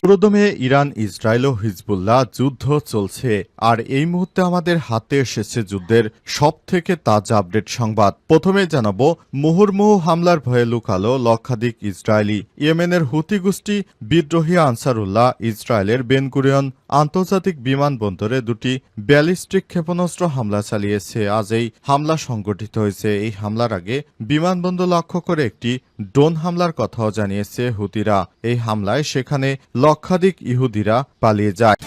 পুরোদমে Iran, Israel ও Hezbollah যুদ্ধ চলছে, আর এই মুহূর্তে আমাদের হাতে এসেছে যুদ্ধের সবথেকে তাজা আপডেট সংবাদ। প্রথমে জানাবো, মুহুর্মুহু হামলার ভয়ে লুকালো লক্ষাধিক ইসরায়েলি। ইয়েমেনের হুতি গোষ্ঠী বিদ্রোহী আনসারুল্লাহ ইসরায়েলের বেন গুরিয়ন আন্তর্জাতিক বিমানবন্দরে দুটি ব্যালিস্টিক ক্ষেপণাস্ত্র হামলা চালিয়েছে। আজ এই হামলা সংঘটিত হয়েছে। এই হামলার আগে বিমানবন্দর লক্ষ্য করে একটি ড্রোন হামলার কথাও জানিয়েছে হুতিরা। এই হামলায় সেখানে লক্ষাধিক ইহুদিরা পালিয়ে যায়।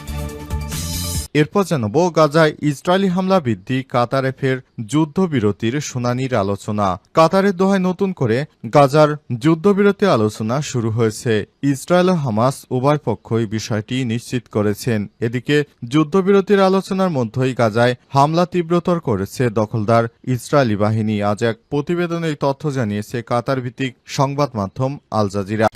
এরপর জানাবো, গাজায় ইসরায়েলি হামলা বৃদ্ধি, কাতারে ফের যুদ্ধবিরতির শুনানির আলোচনা। কাতারের দোহায় নতুন করে গাজার যুদ্ধবিরতি আলোচনা শুরু হয়েছে। ইসরায়েল ও হামাস উভয় পক্ষই বিষয়টি নিশ্চিত করেছেন। এদিকে যুদ্ধবিরতির আলোচনার মধ্যেই গাজায় হামলা তীব্রতর করেছে দখলদার ইসরায়েলি বাহিনী। আজ এক প্রতিবেদনে এই তথ্য জানিয়েছে কাতার ভিত্তিক সংবাদ মাধ্যম আল জাজিরা।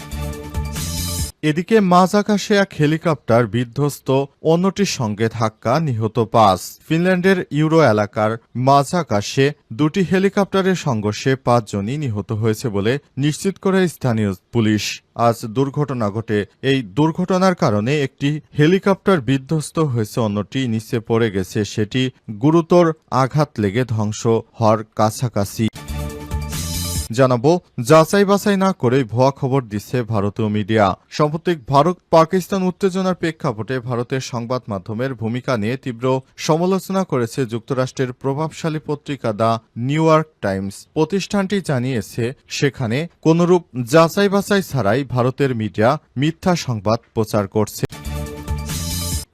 এদিকে মাঝ আকাশে এক হেলিকপ্টার বিধ্বস্ত, অন্যটির সঙ্গে ধাক্কা, নিহত ৫। ফিনল্যান্ডের ইউরো এলাকার মাঝ আকাশে দুটি হেলিকপ্টারের সংঘর্ষে ৫ জনই নিহত হয়েছে বলে নিশ্চিত করে স্থানীয় পুলিশ। আজ দুর্ঘটনা ঘটে। এই দুর্ঘটনার কারণে একটি হেলিকপ্টার বিধ্বস্ত হয়েছে, অন্যটি নিচে পড়ে গেছে। সেটি গুরুতর আঘাত লেগে ধ্বংস হওয়ার কাছাকাছি। জানাবো, যাচাই বাছাই না করেই ভুয়া খবর দিচ্ছে ভারতীয় মিডিয়া। সাম্প্রতিক ভারত পাকিস্তান উত্তেজনার প্রেক্ষাপটে ভারতের সংবাদ মাধ্যমের ভূমিকা নিয়ে তীব্র সমালোচনা করেছে যুক্তরাষ্ট্রের প্রভাবশালী পত্রিকা দ্য নিউ ইয়র্ক টাইমস। প্রতিষ্ঠানটি জানিয়েছে সেখানে কোনরূপ যাচাই বাছাই ছাড়াই ভারতের মিডিয়া মিথ্যা সংবাদ প্রচার করছে।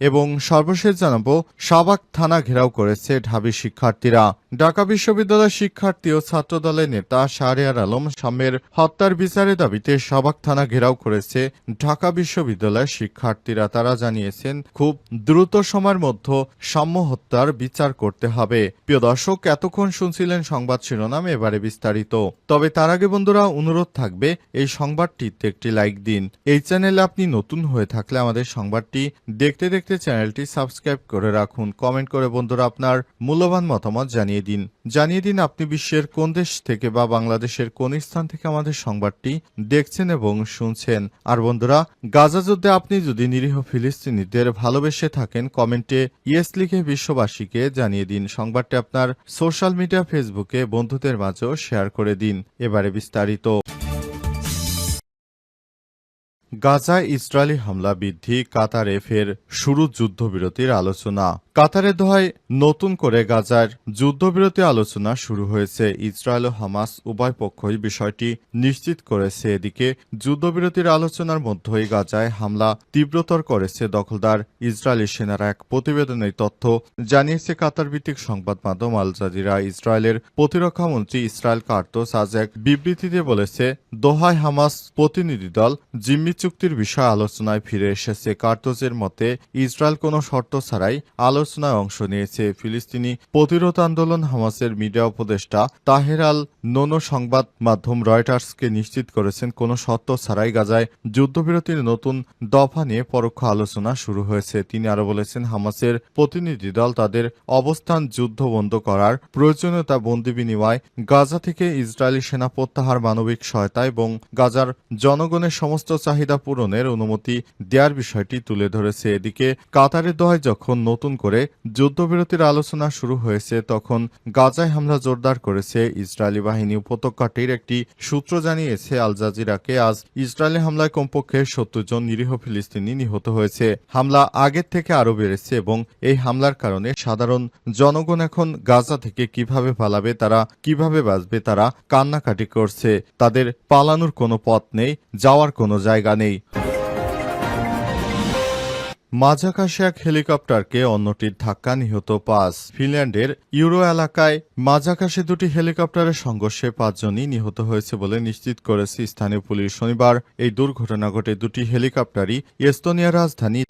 এবং সর্বশেষ জানাবো, শাহবাগ থানা ঘেরাও করেছে ঢাবি শিক্ষার্থীরা। ঢাকা বিশ্ববিদ্যালয়ের শিক্ষার্থী ও ছাত্রদলের নেতা শাহরিয়ার আলম শামের হত্যার বিচারের দাবিতে শাহবাগ থানা ঘেরাও করেছে ঢাকা বিশ্ববিদ্যালয়ের শিক্ষার্থীরা। তারা জানিয়েছেন খুব দ্রুত সময়ের মধ্যে সাম্য হত্যার বিচার করতে হবে। প্রিয় দর্শক, এতক্ষণ শুনছিলেন সংবাদ শিরোনাম, এবারে বিস্তারিত। তবে তার আগে বন্ধুরা, অনুরোধ থাকবে এই সংবাদটিতে একটি লাইক দিন। এই চ্যানেলে আপনি নতুন হয়ে থাকলে আমাদের সংবাদটি দেখতে দেখতে চ্যানেলটি সাবস্ক্রাইব করে রাখুন। কমেন্ট করে বন্ধুরা আপনার মূল্যবান মতামত জানিয়ে দিন আপনি বিশ্বের কোন দেশ থেকে বা বাংলাদেশের কোন স্থান থেকে আমাদের সংবাদটি দেখছেন এবং শুনছেন। আর বন্ধুরা, গাজা যুদ্ধে আপনি যদি নিরীহ ফিলিস্তিনিদের ভালোবেসে থাকেন, কমেন্টে ইয়েস লিখে বিশ্ববাসীকে জানিয়ে দিন। সংবাদটি আপনার সোশ্যাল মিডিয়া ফেসবুকে বন্ধুদের মাঝেও শেয়ার করে দিন। এবারে বিস্তারিত। গাজায় ইসরায়েলি হামলা বৃদ্ধি, কাতারে ফের শুরু যুদ্ধবিরতির আলোচনা। কাতারের দোহায় নতুন করে গাজার যুদ্ধবিরতি আলোচনা শুরু হয়েছে। ইসরায়েল ও হামাস উভয় পক্ষই বিষয়টি নিশ্চিত করেছে। এদিকে যুদ্ধবিরতির আলোচনার মধ্যেই গাজায় হামলা তীব্রতর করেছে দখলদার ইসরায়েলি সেনারা। এক প্রতিবেদনে তথ্য জানিয়েছে কাতার ভিত্তিক সংবাদ মাধ্যম আল জাজিরা। ইসরায়েলের প্রতিরক্ষা মন্ত্রী ইসরায়েল কার্তোস আজ এক বিবৃতিতে বলেছে, দোহায় হামাস প্রতিনিধি দল জিম্মি চুক্তির বিষয়ে আলোচনায় ফিরে এসেছে। কার্তোসের মতে ইসরায়েল কোনো শর্ত ছাড়াই আলোচনায় অংশ নিয়েছে। ফিলিস্তিনি প্রতিরোধ আন্দোলন হামাসের মিডিয়া উপদেষ্টা তাহের আল নোনো সংবাদ মাধ্যম রয়টার্সকে নিশ্চিত করেছেন, কোনো শর্ত ছাড়াই গাজায় যুদ্ধবিরতির নতুন দফা নিয়ে পরোক্ষ আলোচনা শুরু হয়েছে। তিনি আরো বলেছেন, হামাসের প্রতিনিধি দল তাদের অবস্থান যুদ্ধ বন্ধ করার প্রয়োজনীয়তা, বন্দি বিনিময়, গাজা থেকে ইসরায়েলি সেনা প্রত্যাহার, মানবিক সহায়তা এবং গাজার জনগণের সমস্ত চাহিদা পূরণের অনুমতি দেওয়ার বিষয়টি তুলে ধরেছে। এদিকে কাতারের দোহায় যখন নতুন করে যুদ্ধবিরতির আলোচনা শুরু হয়েছে, তখন গাজায় হামলা জোরদার করেছে ইসরায়েলি বাহিনী। উপত্যকাটির একটি সূত্র জানিয়েছে আল জাজিরাকে, আজ ইসরায়েলি হামলায় কমপক্ষে ৭০ জন নিরীহ ফিলিস্তিনি নিহত হয়েছে। হামলা আগের থেকে আরও বেড়েছে এবং এই হামলার কারণে সাধারণ জনগণ এখন গাজা থেকে কিভাবে পালাবে, তারা কিভাবে বাঁচবে, তারা কান্নাকাটি করছে। তাদের পালানোর কোনো পথ নেই, যাওয়ার কোনো জায়গা নেই। মাঝ আকাশে এক হেলিকপ্টারকে অন্যটির ধাক্কা, নিহত ৫। ফিনল্যান্ডের ইউরো এলাকায় মাঝ আকাশে দুটি হেলিকপ্টারের সংঘর্ষে ৫ জনই নিহত হয়েছে বলে নিশ্চিত করেছে স্থানীয় পুলিশ। শনিবার এই দুর্ঘটনা ঘটে। দুটি হেলিকপ্টারই এস্তোনিয়ার রাজধানী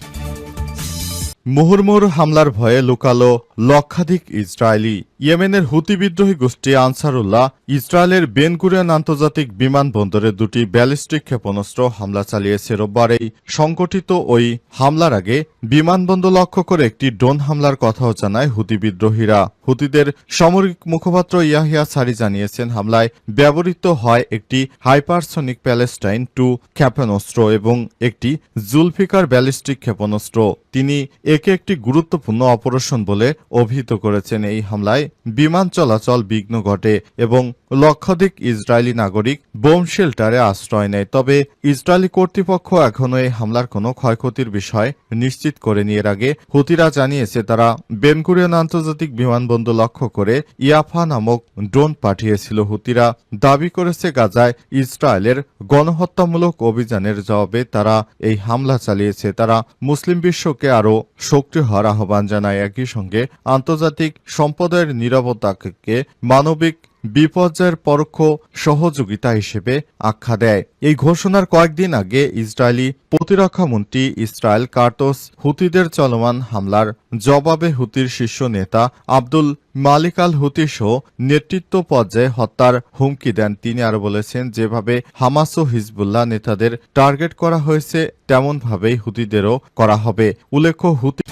মুহুর্মুহু হামলার ভয়ে লুকালো লক্ষাধিক ইসরায়েলি। ইয়েমেনের হুতি বিদ্রোহী গোষ্ঠী আনসারুল্লাহ ইসরায়েলের বেন গুরিয়ন আন্তর্জাতিক বিমানবন্দরে দুটি ব্যালিস্টিক ক্ষেপণাস্ত্র হামলা চালিয়েছে রোববার। এই সংগঠিত ওই হামলার আগে বিমানবন্দর লক্ষ্য করে একটি ড্রোন হামলার কথাও জানায় হুতি বিদ্রোহীরা। হুতিদের সামরিক মুখপাত্র ইয়াহিয়া সারি জানিয়েছেন, হামলায় ব্যবহৃত হয় একটি হাইপারসনিক প্যালেস্টাইন 2 ক্ষেপণাস্ত্র এবং একটি জুলফিকার ব্যালিস্টিক ক্ষেপণাস্ত্র। তিনি একে একটি গুরুত্বপূর্ণ অপারেশন বলে অভিহিত করেছেন। এই হামলায় বিমান চলাচল বিঘ্ন ঘটে এবং লক্ষাধিক ইসরায়েলি নাগরিক বোম শেল্টারে আশ্রয় নেয়। তবে ইসরায়েলি কর্তৃপক্ষ এখনও এই হামলার কোনো ক্ষয়ক্ষতির বিষয় নিশ্চিত করেনি। এর আগে হুতিরা জানিয়েছে তারা বেন গুরিয়ন আন্তর্জাতিক বিমানবন্দর লক্ষ্য করে ইয়াফা নামক ড্রোন পাঠিয়েছিল। হুতিরা দাবি করেছে গাজায় ইসরায়েলের গণহত্যামূলক অভিযানের জবাবে তারা এই হামলা চালিয়েছে। তারা মুসলিম বিশ্বকে আরও সক্রিয় হওয়ার আহ্বান জানায়। একই সঙ্গে আন্তর্জাতিক সম্প্রদায়ের নিরাপত্তাকে মানবিক বিপর্যয়ের পরোক্ষ সহযোগিতা হিসেবে আখ্যা দেয়। এই ঘোষণার কয়েকদিন আগে ইসরায়েলি প্রতিরক্ষামন্ত্রী ইসরায়েল কার্টোস হুতিদের চলমান হামলার জবাবে হুতির শীর্ষ নেতা আব্দুল মালিক আল হুতি সহ নেতৃত্ব পর্যায়ে হত্যার হুমকি দেন। তিনি আরও বলেছেন, যেভাবে হামাস ও হিজবুল্লাহ নেতাদের টার্গেট করা হয়েছে তেমনভাবেই হুতিদেরও করা হবে। উল্লেখ্য, হুতি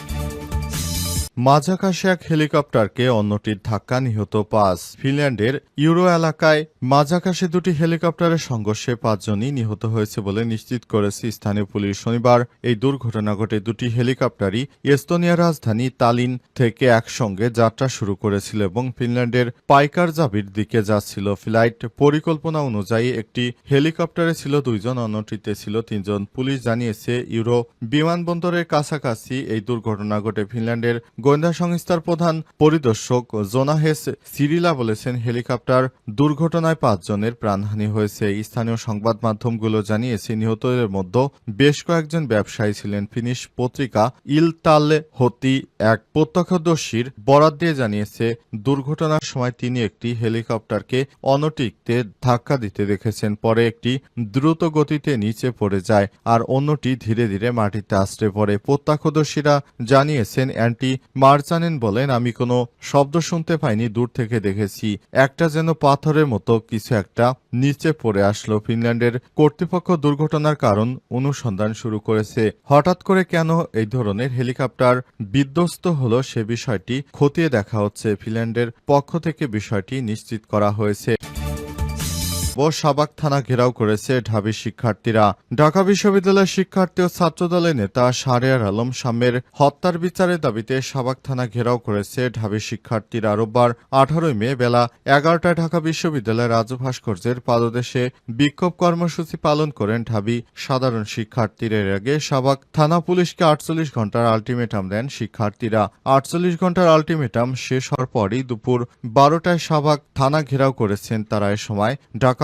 মাঝাকাশে এক হেলিকপ্টারকে অন্যটির ধাক্কা, নিহত 5। ফিনল্যান্ডের ইউরো এলাকায় মাঝাকাশে দুটি হেলিকপ্টারের সংঘর্ষে 5 জনই নিহত হয়েছে বলে নিশ্চিত করেছে স্থানীয় পুলিশ। শনিবার এই দুর্ঘটনা ঘটে। দুটি হেলিকপ্টারই এস্তোনিয়ার রাজধানী তালিন থেকে একসঙ্গে যাত্রা শুরু করেছিল এবং ফিনল্যান্ডের পাইকারজাভির দিকে যাচ্ছিল। ফ্লাইট পরিকল্পনা অনুযায়ী একটি হেলিকপ্টারে ছিল 2 জন, অন্যটিতে ছিল 3 জন। পুলিশ জানিয়েছে, ইউরো বিমানবন্দরের কাছাকাছি এই দুর্ঘটনা ঘটে। ফিনল্যান্ডের গোয়েন্দা সংস্থার প্রধান পরিদর্শক জোনাহেস সিরিলা বলেছেন, হেলিকপ্টার দুর্ঘটনায় 5 জনের প্রাণহানি হয়েছে। স্থানীয় সংবাদ মাধ্যমগুলো জানিয়েছে, নিহতদের মধ্যে বেশ কয়েকজন ব্যবসায়ী ছিলেন। ফিনিশ পত্রিকা ইলতালে হতি এক প্রত্যক্ষদর্শীর বরাত দিয়ে জানিয়েছে, দুর্ঘটনার সময় তিনি একটি হেলিকপ্টারকে অন্যটিতে ধাক্কা দিতে দেখেছেন। পরে একটি দ্রুত গতিতে নিচে পড়ে যায় আর অন্যটি ধীরে ধীরে মাটিতে আছড়ে পড়ে। প্রত্যক্ষদর্শীরা জানিয়েছেন, অ্যান্টি মার্জানেন বলেন, আমি কোনো শব্দ শুনতে পাইনি, দূর থেকে দেখেছি একটা যেন পাথরের মতো কিছু একটা নিচে পড়ে আসলো। ফিনল্যান্ডের কর্তৃপক্ষ দুর্ঘটনার কারণ অনুসন্ধান শুরু করেছে। হঠাৎ করে কেন এই ধরনের হেলিকপ্টার বিধ্বস্ত হলো সে বিষয়টি খতিয়ে দেখা হচ্ছে। ফিনল্যান্ডের পক্ষ থেকে বিষয়টি নিশ্চিত করা হয়েছে। শাহবাগ থানা ঘেরাও করেছে ঢাবি শিক্ষার্থীরা। ঢাকা বিশ্ববিদ্যালয়ের শিক্ষার্থী ও ছাত্রদলের নেতা শাহরিয়ার আলম শামের হত্যার বিচারের দাবিতে শাহবাগ থানা ঘেরাও করেছে ঢাবি শিক্ষার্থীরা। রোববার 18 মে বেলা 11টায় ঢাকা বিশ্ববিদ্যালয়ের রাজু ভাস্কর্যের পাদদেশে বিক্ষোভ কর্মসূচি পালন করেন ঢাবি সাধারণ শিক্ষার্থীরা। এর আগে শাহবাগ থানা পুলিশকে 48 ঘণ্টার আলটিমেটাম দেন শিক্ষার্থীরা। 48 ঘণ্টার আলটিমেটাম শেষ হওয়ার পরই দুপুর 12টায় শাহবাগ থানা ঘেরাও করেছেন তারা। এ সময় ঢাকা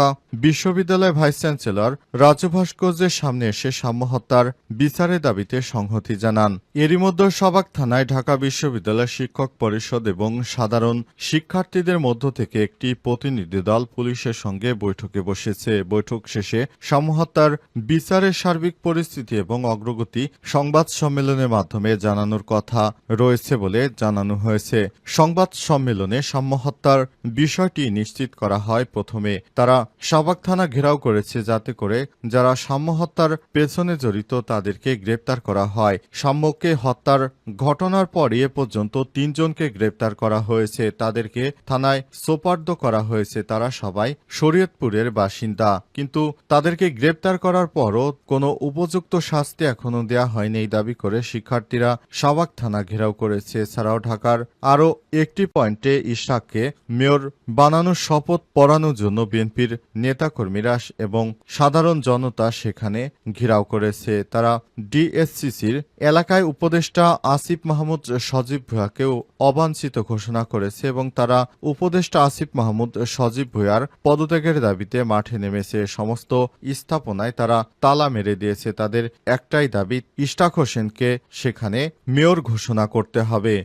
বিশ্ববিদ্যালয়ের ভাইস চ্যান্সেলর রাজু ভাস্কর্যের সামনে এসে সাম্য হত্যার বিচারের দাবিতে সংহতি জানান। এরই মধ্যে শাহবাগ থানায় ঢাকা বিশ্ববিদ্যালয় শিক্ষক পরিষদ এবং সাধারণ শিক্ষার্থীদের মধ্য থেকে একটি প্রতিনিধি দল পুলিশের সঙ্গে বৈঠকে বসেছে। বৈঠক শেষে সাম্য হত্যার বিচারের সার্বিক পরিস্থিতি এবং অগ্রগতি সংবাদ সম্মেলনের মাধ্যমে জানানোর কথা রয়েছে বলে জানানো হয়েছে। সংবাদ সম্মেলনে সাম্য হত্যার বিষয়টি নিশ্চিত করা হয়। প্রথমে তারা শাহবাগ থানা ঘেরাও করেছে যাতে করে যারা সাম্য হত্যার পেছনে জড়িত তাদেরকে গ্রেপ্তার করা হয়। সাম্যকে হত্যার ঘটনার পর এ পর্যন্ত 3 জনকে গ্রেপ্তার করা হয়েছে। তাদেরকে থানায় সোপর্দ করা হয়েছে। তারা সবাই শরীয়তপুরের বাসিন্দা, কিন্তু তাদেরকে গ্রেপ্তার করার পরও কোনো উপযুক্ত শাস্তি এখনো দেয়া হয়নি এই দাবি করে শিক্ষার্থীরা শাহবাগ থানা ঘেরাও করেছে। এছাড়াও ঢাকার আরও একটি পয়েন্টে ইশরাককে মেয়র বানানোর শপথ পড়ানোর জন্য বিএনপির নেতাকর্মীরা এবং সাধারণ জনতা সেখানে ঘেরাও করেছে। তারা ডিএসসিসির এলাকায় উপদেষ্টা আসিফ মাহমুদ সজীব ভূঁইয়াকেও অবাঞ্ছিত ঘোষণা করেছে এবং তারা উপদেষ্টা আসিফ মাহমুদ সজীব ভূঁইয়ার পদত্যাগের দাবিতে মাঠে নেমেছে। সমস্ত স্থাপনায় তারা তালা মেরে দিয়েছে। তাদের একটাই দাবি, ইশরাক হোসেনকে সেখানে মেয়র ঘোষণা করতে হবে।